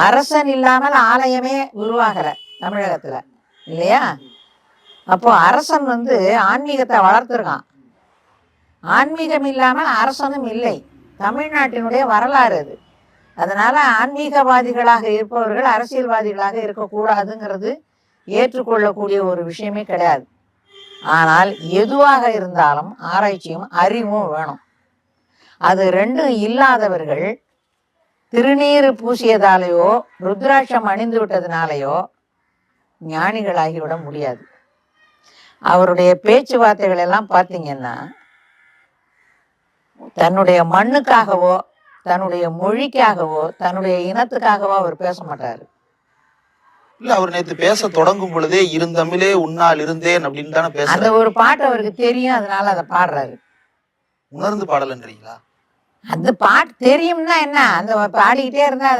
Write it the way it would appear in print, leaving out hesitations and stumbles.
அரசன் இல்லாமல் ஆலயமே உருவாகல தமிழகத்துல இல்லையா? அப்போ அரசன் ஆன்மீகத்தை வளர்த்துருக்கான். ஆன்மீகம் இல்லாமல் அரசனும் இல்லை. தமிழ்நாட்டினுடைய வரலாறு அது. அதனால ஆன்மீகவாதிகளாக இருப்பவர்கள் அரசியல்வாதிகளாக இருக்கக்கூடாதுங்கிறது ஏற்றுக்கொள்ளக்கூடிய ஒரு விஷயமே கிடையாது. ஆனால் எதுவாக இருந்தாலும் ஆராய்ச்சியும் அறிவும் வேணும். அது ரெண்டும் இல்லாதவர்கள் திருநீறு பூசியதாலேயோ ருத்ராட்சம் அணிந்து விட்டதுனாலேயோ ஞானிகளாகிவிட முடியாது. அவருடைய பேச்சுவார்த்தைகள் எல்லாம் பார்த்தீங்கன்னா தன்னுடைய மண்ணுக்காகவோ தன்னுடைய மொழிக்காகவோ தன்னுடைய இனத்துக்காகவோ அவர் பேச மாட்டாரு. இல்ல, அவர் நேற்று பேச தொடங்கும் பொழுதே இருந்தமிழே உன்னால் இருந்தேன் அப்படின்னு தானே பேச. அந்த ஒரு பாட்டு அவருக்கு தெரியும், அதனால அதை பாடுறாரு. உணர்ந்து பாடலன்றீங்களா? அந்த பாட்டு தெரியும்னா என்ன, அந்த பாடிக்கிட்டே இருந்தா